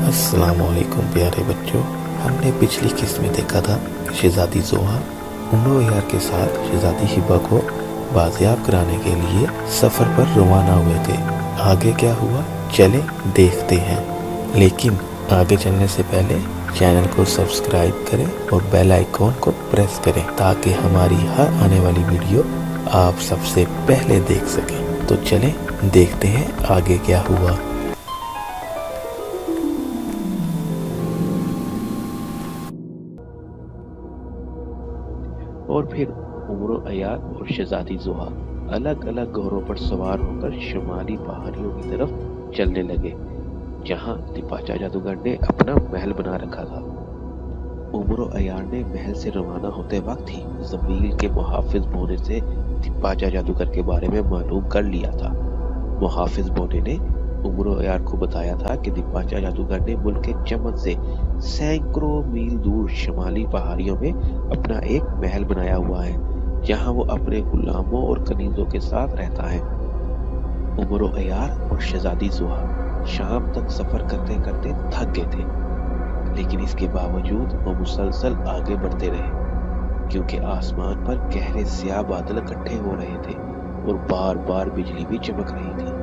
अस्सलाम वालेकुम प्यारे बच्चों। हमने पिछली किस्त में देखा था कि शहजादी जोहा उमरो यार के साथ शहजादी हिबा को बाजियाब कराने के लिए सफ़र पर रवाना हुए थे। आगे क्या हुआ चले देखते हैं, लेकिन आगे चलने से पहले चैनल को सब्सक्राइब करें और बेल आइकॉन को प्रेस करें ताकि हमारी हर आने वाली वीडियो आप सबसे पहले देख सकें। तो चलें देखते हैं आगे क्या हुआ। और फिर उमरो अयार और शहजादी जोहा अलग अलग घोड़ों पर सवार होकर शुमाली पहाड़ियों की तरफ चलने लगे, जहां दिपाचा जादूगर ने अपना महल बना रखा था। उमरो अयार ने महल से रवाना होते वक्त ही जमील के मुहाफिज बोने से दिपाचा जादूगर के बारे में मालूम कर लिया था। मुहाफिज बोने ने उमरो अयार को बताया था कि दिपाचा जादूगर ने मुल्क के चमन से सैकड़ों मील दूर शुमाली पहाड़ियों में अपना एक महल बनाया हुआ है, जहां वो अपने गुलामों और कनीजों के साथ रहता है। उमरो अयार और शहजादी जोहा शाम तक सफर करते करते थक गए थे, लेकिन इसके बावजूद वो मुसलसल आगे बढ़ते रहे, क्योंकि आसमान पर गहरे स्याह बादल इकट्ठे हो रहे थे और बार बार बिजली भी चमक रही थी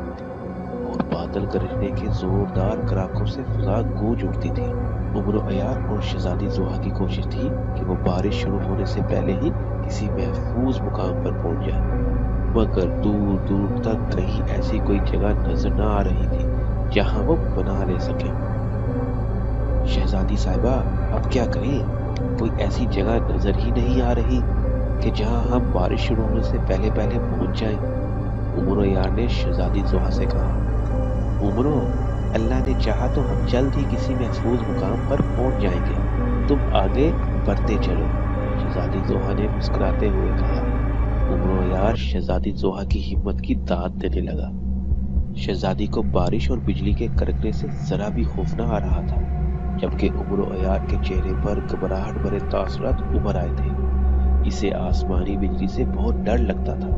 और बादल गरजने के जोरदार कड़ाकों से फिजा गूंज उठती थी। उमरो अयार और शहजादी जोहा की कोशिश थी कि वो बारिश शुरू होने से पहले ही किसी महफूज मुकाम पर पहुंच जाए, मगर दूर दूर तक कहीं ऐसी कोई जगह नजर न आ रही थी जहां वो बना ले सके। शहजादी साहिबा, अब क्या करें? कोई ऐसी जगह नजर ही नहीं आ रही कि जहां हम बारिश शुरू होने से पहले पहले पहुंच जाएं। उमरो यार ने शहजादी जोहा से कहा, उमरो, अल्लाह ने चाहा तो हम जल्द ही किसी महफूज मुकाम पर पहुंच जाएंगे, तुम आगे बढ़ते चलो। शहजादी जोहा ने मुस्कुराते हुए कहा। उमरो यार शहजादी जोहा की हिम्मत की दाद देने लगा। शहजादी को बारिश और बिजली के कड़कने से जरा भी खौफ न आ रहा था, जबकि उमरो अयार के चेहरे पर घबराहट भरे तासुरात उभर आए थे। इसे आसमानी बिजली से बहुत डर लगता था।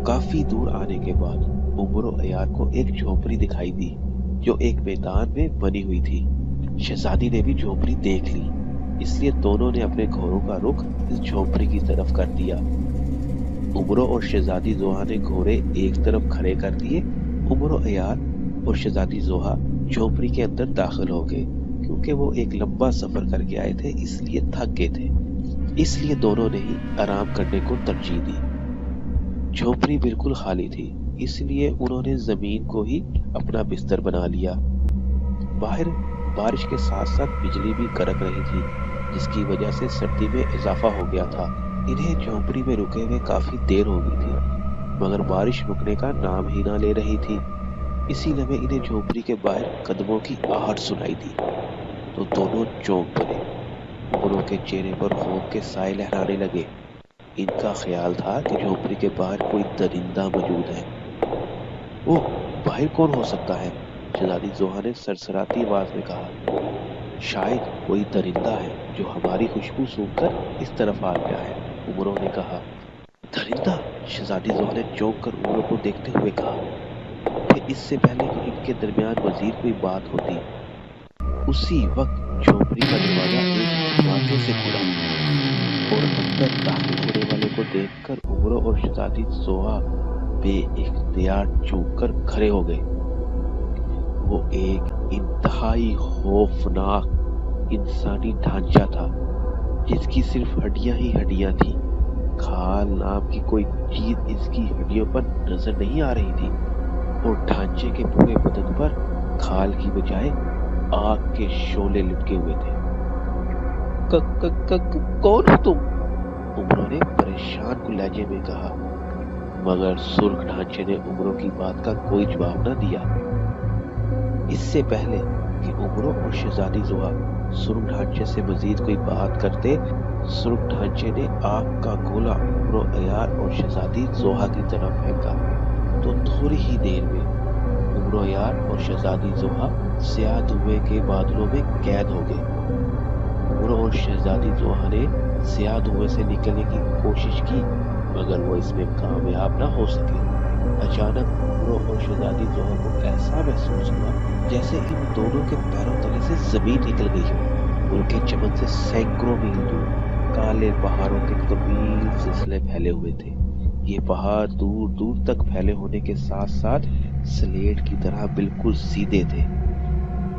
काफी दूर आने के बाद उमरो अयार को एक झोपड़ी दिखाई दी जो एक मैदान में बनी हुई थी। शहजादी ने भी झोपड़ी देख ली, इसलिए दोनों ने अपने घोड़ों का रुख इस झोपड़ी की तरफ कर दिया। उमरो और शहजादी जोहा ने घोड़े एक तरफ खड़े कर दिए। उमरो अयार और शहजादी जोहा झोपड़ी के अंदर दाखिल हो गए, क्योंकि वो एक लंबा सफर करके आए थे, इसलिए थक गए थे। इसलिए दोनों ने ही आराम करने को तरजीह दी। झोपड़ी बिल्कुल खाली थी, इसलिए उन्होंने जमीन को ही अपना बिस्तर बना लिया। बाहर बारिश के साथ साथ बिजली भी कड़क रही थी, जिसकी वजह से सर्दी में इजाफा हो गया था। इन्हें झोपड़ी में रुके हुए काफी देर हो गई थी, मगर बारिश रुकने का नाम ही ना ले रही थी। इसी लम्हे इन्हें झोपड़ी के बाहर कदमों की आहट सुनाई दी, तो दोनों चौंक पड़े। उमरो के चेहरे पर खौफ के साए लहराने लगे। इनका ख्याल था कि झोपड़ी के बाहर कोई दरिंदा मौजूद है। ओह, बाहर कौन हो सकता है? शहजादी जोहा ने सरसराती आवाज में कहा। शायद कोई दरिंदा है जो हमारी खुशबू सूंघकर इस तरफ आ गया है, उमरो ने कहा। दरिंदा? शहजादी जोहा ने चौंक कर उमरो को देखते हुए कहा। फिर इससे पहले कि इनके दरमियान मजीद कोई बात होती, उसी वक्त झोपड़ी का दरवाजा एक धमाके से खुला और अंदर दाखिल होने वाले को देखकर उमरो और शहजादी जोहा बेइख्तियार चूक कर खड़े हो गए। वो एक इंतहाई खौफनाक इंसानी ढांचा था, जिसकी सिर्फ हड्डियां ही हड्डियां थी। खाल नाम की कोई चीज इसकी हड्डियों पर नजर नहीं आ रही थी, और ढांचे के पूरे बदन पर खाल की बजाय आग के शोले लिपके हुए थे। कौन हो तुम? उमरो ने परेशान लहजे में कहा, मगर सुर्ख ढांचे ने उमरो की बात का कोई जवाब न दिया। इससे पहले कि उमरो और शहजादी जोहा सुर्ख ढांचे से मजीद कोई बात करते, सुर्ख ढांचे ने आग का गोला उमरो अयार और शहजादी जोहा की तरफ फेंका, तो थोड़ी ही देर में उमरो अयार और शहजादी जोहा स्याह धुएं के बादलों में कैद हो गए। उमरो और शहजादी जोहा ने स्याह धुएं से निकलने की कोशिश की, मगर वो इसमें कामयाब न हो सके। अचानक उमरो और शहजादी जोहा को ऐसा महसूस हुआ जैसे इन दोनों के पैरों तले से जमीन निकल गई हो। उनके चमन से सैकड़ों मील दूर काले पहाड़ों के तवील सिलसिले फैले हुए थे। ये पहाड़ दूर दूर तक फैले होने के साथ साथ स्लेट की तरह बिल्कुल सीधे थे।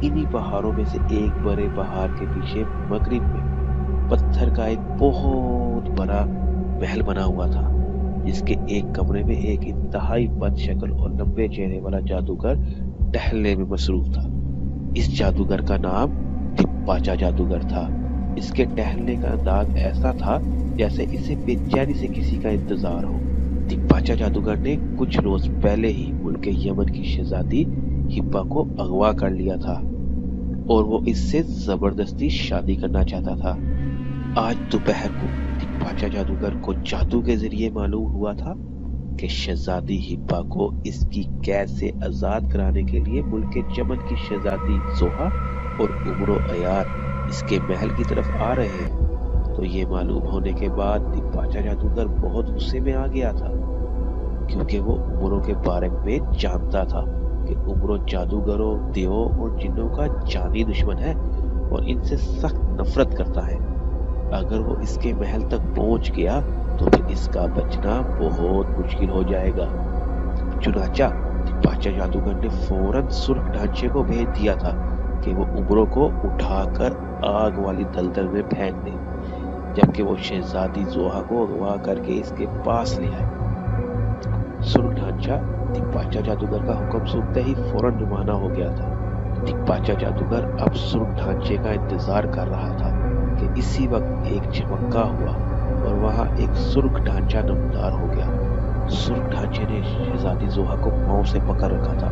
इन्हीं पहाड़ों में से एक बड़े पहाड़ के पीछे मगरिब में पत्थर का एक बहुत बड़ा महल बना हुआ था, जिसके एक कमरे में एक इंतहाई बद शक्ल और लंबे चेहरे वाला जादूगर टहलने में मसरूफ था। इस जादूगर का नाम तिप्पाचा जादूगर था। इसके टहलने का अंदाज ऐसा था जैसे इसे बेचैनी से किसी का इंतजार हो। तिप्पाचा जादूगर ने कुछ रोज पहले ही मुल्क यमन की शहजादी हिब्बा को अगवा कर लिया था और वो इससे जबरदस्ती शादी करना चाहता था। आज दोपहर को तिप्पाचा जादूगर को जादू के जरिए मालूम हुआ था कि शहजादी हिब्बा को इसकी कैद से आजाद कराने के लिए मुल्क यमन की शहजादी जोहा और उमरो अयार इसके महल की तरफ आ रहे हैं। तो ये मालूम होने के बाद तिप्पाचा जादूगर बहुत गुस्से में आ गया था, क्योंकि वो उमरो के बारे में जानता था कि उमरो जादूगरों, देवों और जिन्नों का जानी दुश्मन है और इनसे सख्त नफरत करता है। अगर वो इसके महल तक पहुंच गया तो फिर इसका बचना बहुत मुश्किल हो जाएगा। चुनाचा तिप्पाचा जादूगर ने फौरन सुर्ख ढांचे को भेज दिया था कि वो उमरो को उठाकर आग वाली दलदल में फेंक दे, जबकि वो शहजादी जोहा को अगवा करके इसके पास ले आए। सुर्ख ढांचा तिप्पाचा जादूगर का हुक्म सुनते ही फौरन रवाना हो गया था। तिप्पाचा जादूगर अब सुर्ख ढांचे का इंतजार कर रहा था कि इसी वक्त एक झमक्का हुआ और वहां एक सुर्ख ढांचा नमदार हो गया। सुर्ख ढांचे ने शहजादी जोहा को पांव से पकड़ रखा था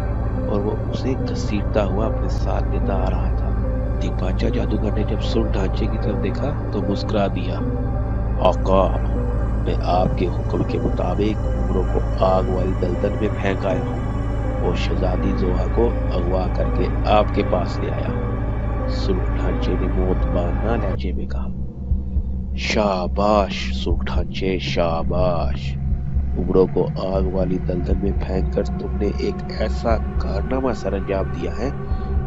और वो उसे घसीटता हुआ अपने साथ लेता आ रहा था। तिप्पाचा जादूगर ने जब सुर्ख ढांचे की तरफ देखा तो मुस्कुरा दिया। आका, मैं आपके हुक्म के मुताबिक उमरो को आग वाली दलदल में फेंक आया हूँ और शहजादी जोहा को अगवा करके आपके पास ले आया। सुर्ख ढांचे ने मोतबाना लहजे में कहा। शाबाश सुर्ख ढांचे, शाबाश। उमरो को आग वाली दलदल में फेंक कर तुमने एक ऐसा कारनामा सरअंजाम दिया है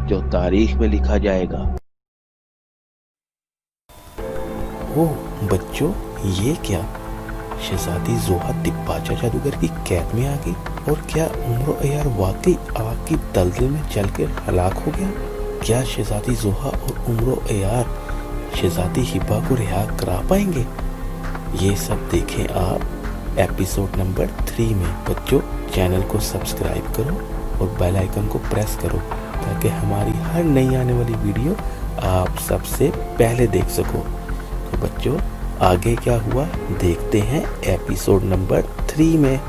जो तारीख में लिखा जाएगा। ओह बच्चों, ये क्या? शहजादी जोहा तिप्पाचा जादूगर की कैद में आ गई और क्या उमरो अयार वाकई आग की दलदल में जलकर हलाक हो गया? क्या शहजादी जोहा और उमरो अयार शहजादी हिब्बा को रिहा करा पाएंगे? ये सब देखें आप एपिसोड नंबर 3 में। बच्चों, चैनल को सब्सक्राइब करो और बेल आइकन को प्रेस करो ताकि हमारी हर नई आने वाली वीडियो आप सबसे पहले देख सको। तो बच्चों, आगे क्या हुआ देखते हैं एपिसोड नंबर 3 में।